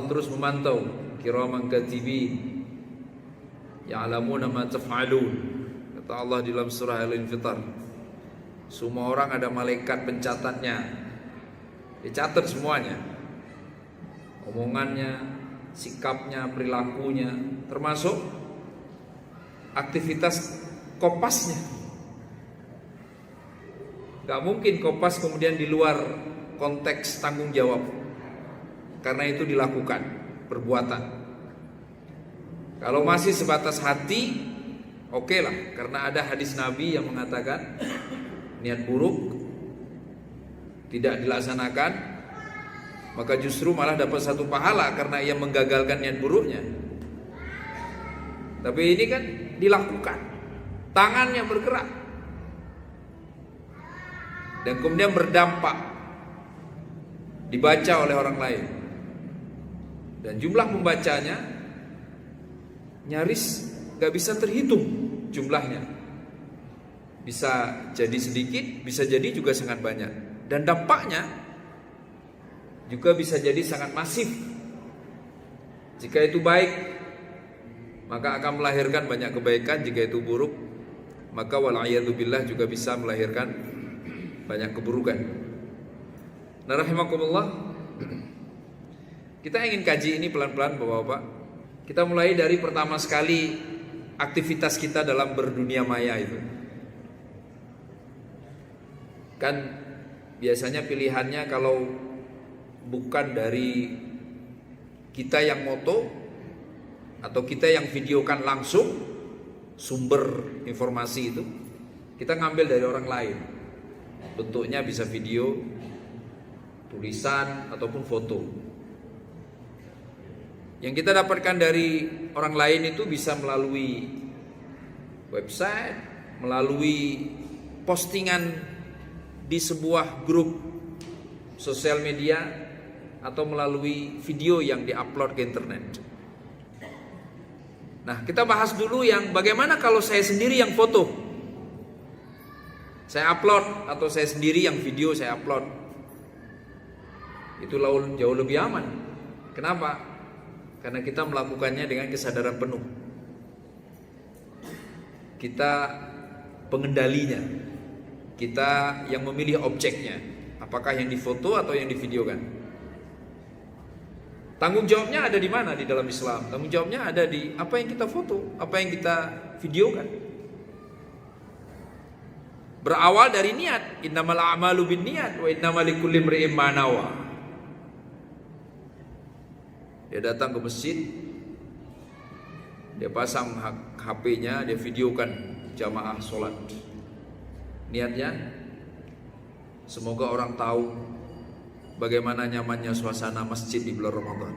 terus memantau, kiraman katibin ya'lamuna ma taf'alun. Kata Allah di dalam surah Al-Infitar, semua orang ada malaikat pencatatnya, dicatat semuanya, omongannya, sikapnya, perilakunya, termasuk aktivitas kopasnya. Gak mungkin kopas kemudian di luar konteks tanggung jawab, karena itu dilakukan perbuatan. Kalau masih sebatas hati, oke lah, karena ada hadis Nabi yang mengatakan niat buruk tidak dilaksanakan, maka justru malah dapat satu pahala karena ia menggagalkan niat buruknya. Tapi ini kan dilakukan, tangannya bergerak dan kemudian berdampak, dibaca oleh orang lain, dan jumlah pembacanya nyaris gak bisa terhitung jumlahnya. Bisa jadi sedikit, bisa jadi juga sangat banyak, dan dampaknya juga bisa jadi sangat masif. Jika itu baik, maka akan melahirkan banyak kebaikan. Jika itu buruk, maka wal'iyadzubillah juga bisa melahirkan banyak keburukan. Nah, rahimakumullah, kita ingin kaji ini pelan-pelan Bapak-bapak. Kita mulai dari pertama sekali aktivitas kita dalam berdunia maya itu. Kan biasanya pilihannya kalau bukan dari kita yang moto atau kita yang videokan langsung sumber informasi itu, kita ngambil dari orang lain. Bentuknya bisa video, tulisan, ataupun foto. Yang kita dapatkan dari orang lain itu bisa melalui website, melalui postingan di sebuah grup sosial media, atau melalui video yang diupload ke internet. Nah, kita bahas dulu yang bagaimana kalau saya sendiri yang foto, saya upload, atau saya sendiri yang video saya upload. Itu jauh lebih aman. Kenapa? Karena kita melakukannya dengan kesadaran penuh. Kita pengendalinya, kita yang memilih objeknya, apakah yang difoto atau yang divideokan. Tanggung jawabnya ada di mana di dalam Islam? Tanggung jawabnya ada di apa yang kita foto, apa yang kita videokan. Berawal dari niat, innamal a'malu binniyat wa innamal likulli imri'in ma nawa. Dia datang ke masjid, dia pasang HP-nya, dia videokan jamaah sholat. Niatnya, semoga orang tahu bagaimana nyamannya suasana masjid di bulan Ramadan.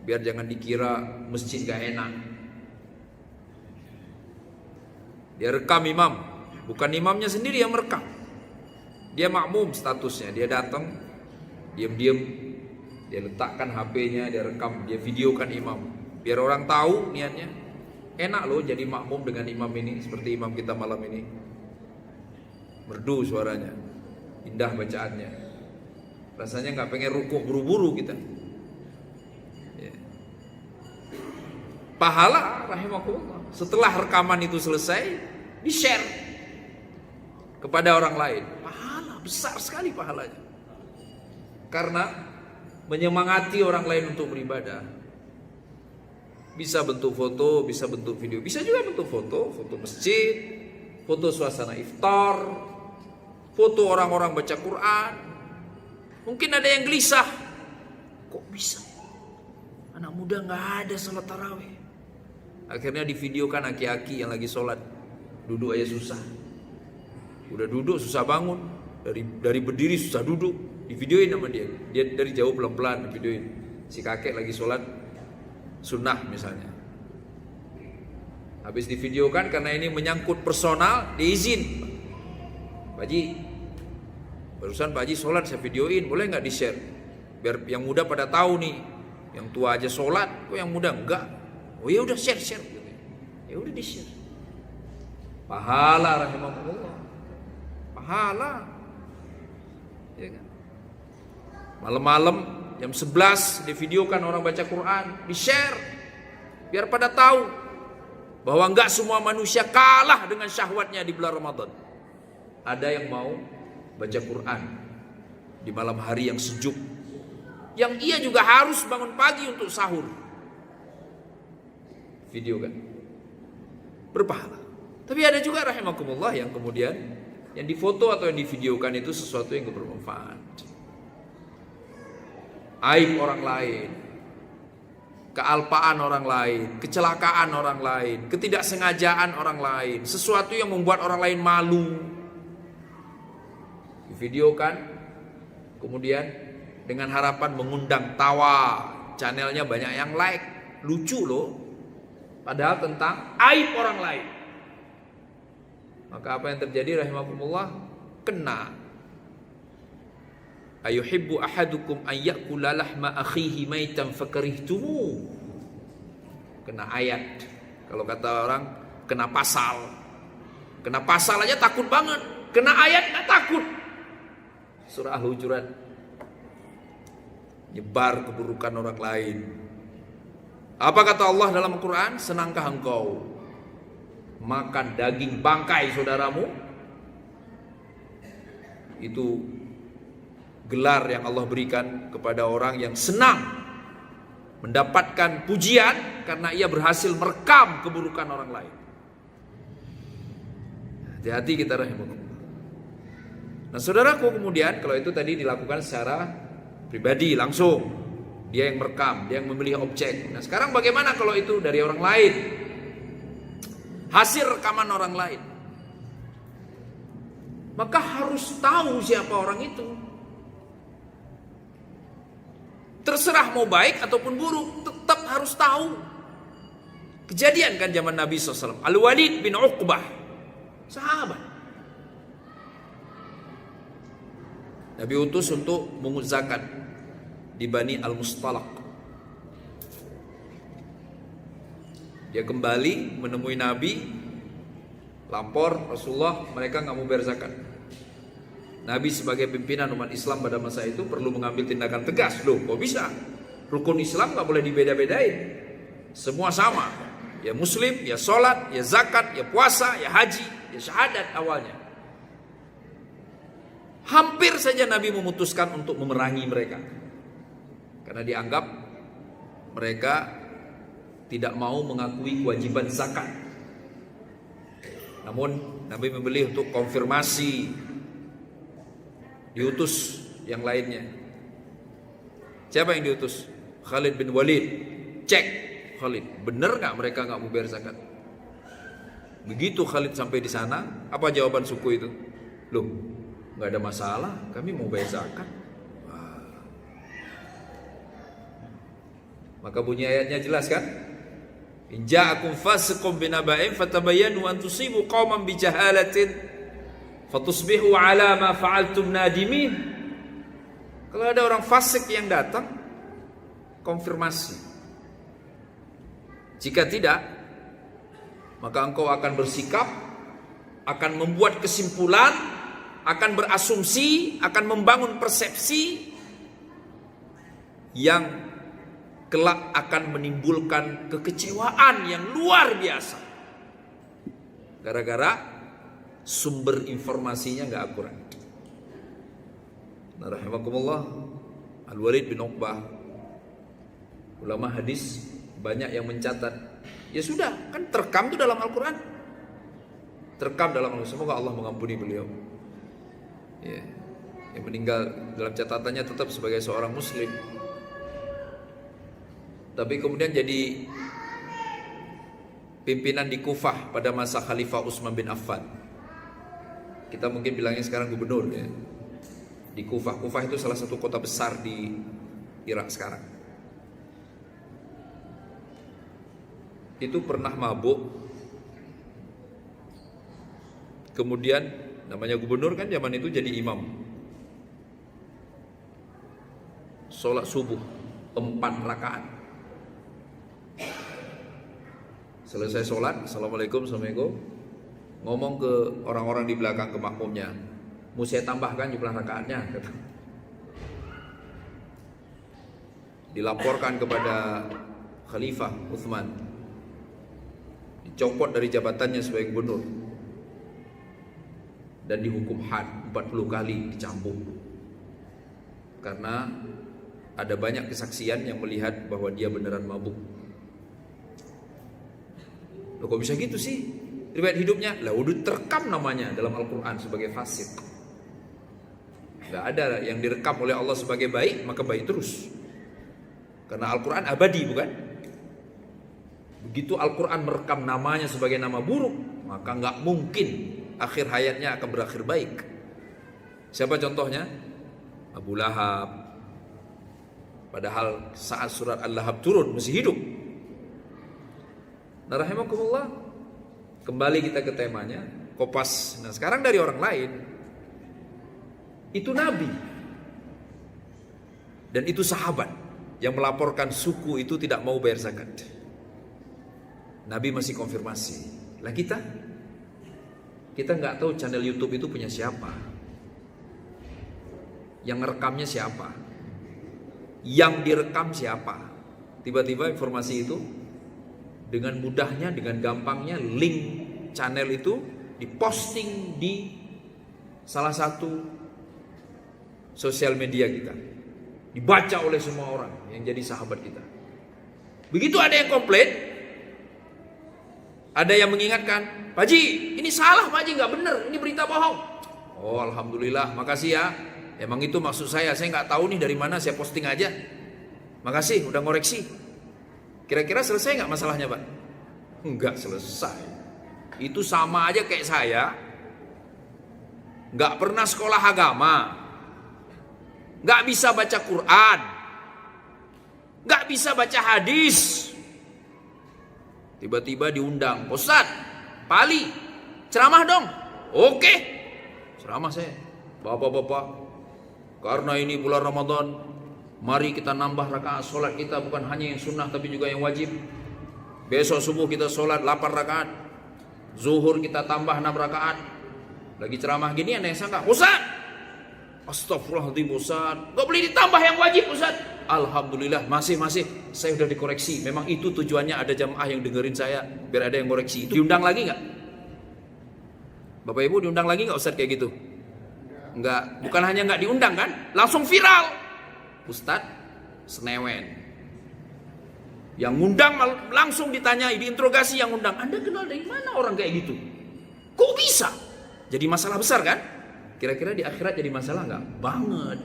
Biar jangan dikira masjid gak enak. Dia rekam imam, bukan imamnya sendiri yang merekam. Dia makmum statusnya, dia datang, diam-diam, dia letakkan HP-nya, dia rekam, dia videokan imam. Biar orang tahu niatnya. Enak loh jadi makmum dengan imam ini, seperti imam kita malam ini. Merdu suaranya, indah bacaannya. Rasanya gak pengen rukuk buru-buru kita. Ya. Pahala rahimakumullah. Setelah rekaman itu selesai, di-share kepada orang lain. Pahala besar sekali pahalanya. Karena menyemangati orang lain untuk beribadah. Bisa bentuk foto, bisa bentuk video, bisa juga bentuk foto, foto masjid, foto suasana iftar, foto orang-orang baca Quran. Mungkin ada yang gelisah, kok bisa anak muda gak ada sholat tarawih. Akhirnya divideokan aki-aki yang lagi sholat, duduk aja susah. Udah duduk susah bangun, dari berdiri susah duduk, divideoin sama dia. Dia dari jauh pelan-pelan divideoin. Si kakek lagi sholat sunnah misalnya. Habis divideokan karena ini menyangkut personal, diizin. Pak Haji, barusan Pak Haji sholat saya videoin, boleh nggak di-share? Biar yang muda pada tahu nih, yang tua aja sholat, kok yang muda enggak? Oh ya udah share. Ya udah di-share. Pahala rahimahullah. Pahala. Ya kan? Malam-malam jam 11 divideokan orang baca Quran, di-share biar pada tahu bahwa enggak semua manusia kalah dengan syahwatnya di bulan Ramadan. Ada yang mau baca Quran di malam hari yang sejuk, yang ia juga harus bangun pagi untuk sahur. Video kan berpahala. Tapi ada juga rahimakumullah yang kemudian yang difoto atau yang divideokan itu sesuatu yang bermanfaat. Aib orang lain, kealpaan orang lain, kecelakaan orang lain, ketidaksengajaan orang lain, sesuatu yang membuat orang lain malu, divideokan, kemudian dengan harapan mengundang tawa, channelnya banyak yang like, lucu loh, padahal tentang aib orang lain. Maka apa yang terjadi rahimakumullah? Kena. Ayuhibbu ahadukum an ya'kula lahma akhihi maitan fakarihtumu. Kena ayat. Kalau kata orang kena pasal. Kena pasal aja takut banget. Kena ayat enggak takut. Surah Al-Hujurat. Nyebar keburukan orang lain. Apa kata Allah dalam Al-Quran? Senangkah engkau makan daging bangkai saudaramu? Itu gelar yang Allah berikan kepada orang yang senang mendapatkan pujian karena ia berhasil merekam keburukan orang lain. Hati-hati kita rahimakumullah. Nah saudaraku, kemudian kalau itu tadi dilakukan secara pribadi langsung, dia yang merekam, dia yang memilih objek. Nah sekarang bagaimana kalau itu dari orang lain, hasil rekaman orang lain? Maka harus tahu siapa orang itu. Terserah mau baik ataupun buruk, tetap harus tahu. Kejadian kan zaman Nabi SAW, Al-Walid bin Uqbah, sahabat. Nabi utus untuk mengut zakat di Bani Al-Mustalaq. Dia kembali menemui Nabi, lapor Rasulullah, mereka nggak mau bayar zakat. Nabi sebagai pimpinan umat Islam pada masa itu perlu mengambil tindakan tegas. Loh, kok bisa? Rukun Islam nggak boleh dibeda-bedain. Semua sama. Ya muslim, ya sholat, ya zakat, ya puasa, ya haji, ya syahadat awalnya. Hampir saja Nabi memutuskan untuk memerangi mereka. Karena dianggap mereka tidak mau mengakui kewajiban zakat. Namun Nabi memilih untuk konfirmasi, diutus yang lainnya. Siapa yang diutus? Khalid bin Walid. Cek Khalid, benar nggak mereka nggak mau bayar zakat? Begitu Khalid sampai di sana, apa jawaban suku itu? Loh, nggak ada masalah, kami mau bayar zakat. Maka bunyi ayatnya jelas kan? In ja'akum fasiqun binaba'in fatabayyanu an tusibu qauman bijahalatin fatusbihu ala ma fa'altum nadimin. Kalau ada orang fasik yang datang, konfirmasi. Jika tidak, maka engkau akan bersikap, akan membuat kesimpulan, akan berasumsi, akan membangun persepsi yang kelak akan menimbulkan kekecewaan yang luar biasa. Gara-gara sumber informasinya nggak akurat. Nah, rahimakumullah, Al-Walid bin Uqbah, ulama hadis banyak yang mencatat. Ya sudah, kan terekam itu dalam Al-Quran. Terekam dalam Al-Quran. Semoga Allah mengampuni beliau. Ya, yang meninggal dalam catatannya tetap sebagai seorang muslim. Tapi kemudian jadi pimpinan di Kufah pada masa Khalifah Utsman bin Affan. Kita mungkin bilangnya sekarang gubernur ya. Di Kufah. Kufah itu salah satu kota besar di Irak sekarang. Itu pernah mabuk. Kemudian namanya gubernur kan zaman itu jadi imam. Sholat subuh 4 rakaat. Selesai sholat, assalamualaikum, ngomong ke orang-orang di belakang, ke makmumnya, mau saya tambahkan jumlah rakaatnya, kata. dilaporkan kepada Khalifah Utsman, dicopot dari jabatannya sebagai gubernur, dan dihukum had 40 kali dicambuk. Karena ada banyak kesaksian yang melihat bahwa dia beneran mabuk. Loh, kok bisa gitu sih riwayat hidupnya? Lah udah terekam namanya dalam Al-Quran sebagai fasik. Gak ada yang direkam oleh Allah sebagai baik, maka baik terus. Karena Al-Quran abadi, bukan? Begitu Al-Quran merekam namanya sebagai nama buruk, maka gak mungkin akhir hayatnya akan berakhir baik. Siapa contohnya? Abu Lahab. Padahal saat surat Al-Lahab turun masih hidup. Nah, rahimakumullah, kembali kita ke temanya, kopas. Nah, sekarang dari orang lain. Itu nabi. Dan itu sahabat yang melaporkan suku itu tidak mau bayar zakat. Nabi masih konfirmasi. Lah kita nggak tahu channel YouTube itu punya siapa, yang ngerekamnya siapa, yang direkam siapa. Tiba-tiba informasi itu dengan mudahnya, dengan gampangnya, link channel itu diposting di salah satu sosial media kita, dibaca oleh semua orang yang jadi sahabat kita. Begitu ada yang komplain, ada yang mengingatkan, Pak Haji, ini salah Pak Haji, nggak benar, ini berita bohong. Oh, alhamdulillah, makasih ya. Emang itu maksud saya nggak tahu nih dari mana, saya posting aja. Makasih, udah ngoreksi. Kira-kira selesai nggak masalahnya, Pak? Nggak selesai. Itu sama aja kayak saya nggak pernah sekolah agama, nggak bisa baca Quran, nggak bisa baca hadis. Tiba-tiba diundang, Ustaz, Pak Ali, ceramah dong. Oke, ceramah saya. Bapak-bapak, karena ini bulan Ramadan, mari kita nambah rakaat sholat kita, bukan hanya yang sunnah tapi juga yang wajib. Besok subuh kita sholat 8 rakaat, zuhur kita tambah 6 rakaat. Lagi ceramah gini ada yang sangka, Ustaz, astagfirullahaladzim Ustaz, gak boleh ditambah yang wajib Ustaz. Alhamdulillah, masih saya udah dikoreksi. Memang itu tujuannya, ada jamaah yang dengerin saya biar ada yang koreksi. Itu diundang lagi gak? Bapak Ibu, diundang lagi gak Ustaz kayak gitu? Enggak, bukan hanya enggak diundang kan, langsung viral. Ustadz senewen. Yang ngundang langsung ditanyai, diinterogasi yang ngundang. Anda kenal dari mana orang kayak gitu? Kok bisa? Jadi masalah besar kan? Kira-kira di akhirat jadi masalah enggak? Banget.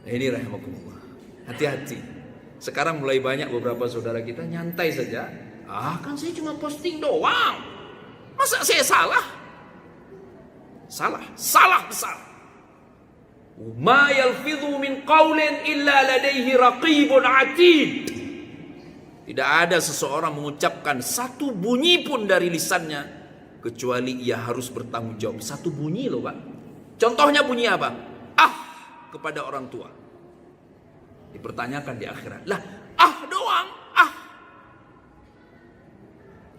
Nah, ini rahimakumullah. Hati-hati. Sekarang mulai banyak beberapa saudara kita nyantai saja. Kan saya cuma posting doang. Masa saya salah? Salah besar. Ma yalfidhu min qaulin illa ladaihi raqibun atid. Tidak ada seseorang mengucapkan satu bunyi pun dari lisannya kecuali ia harus bertanggung jawab. Satu bunyi loh, Pak. Contohnya bunyi apa? Kepada orang tua. Dipertanyakan di akhirat. Lah, doang.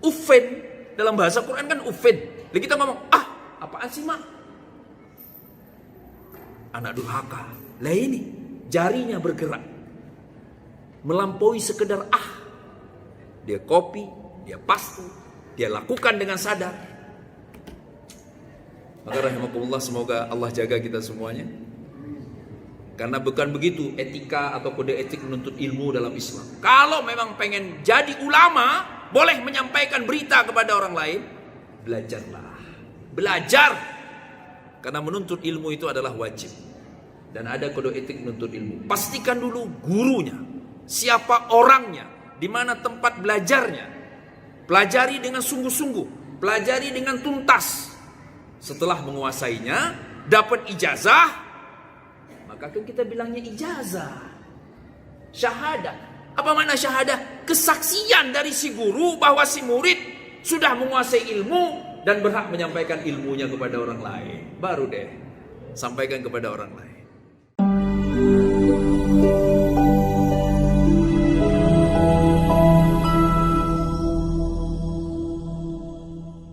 Ufen. Dalam bahasa Quran kan ufen. Lalu kita ngomong, apaan sih, Mak? Anak durhaka. Lah ini, jarinya bergerak. Melampaui sekedar Dia copy, dia paste, dia lakukan dengan sadar. Maka rahimakumullah, semoga Allah jaga kita semuanya. Karena bukan begitu etika atau kode etik menuntut ilmu dalam Islam. Kalau memang pengen jadi ulama, boleh menyampaikan berita kepada orang lain, belajarlah. Belajar. Karena menuntut ilmu itu adalah wajib. Dan ada kode etik menuntut ilmu. Pastikan dulu gurunya, siapa orangnya, di mana tempat belajarnya. Pelajari dengan sungguh-sungguh, pelajari dengan tuntas. Setelah menguasainya, dapat ijazah, maka kan kita bilangnya ijazah. Syahadah. Apa makna syahadah? Kesaksian dari si guru bahwa si murid sudah menguasai ilmu dan berhak menyampaikan ilmunya kepada orang lain. Baru deh sampaikan kepada orang lain.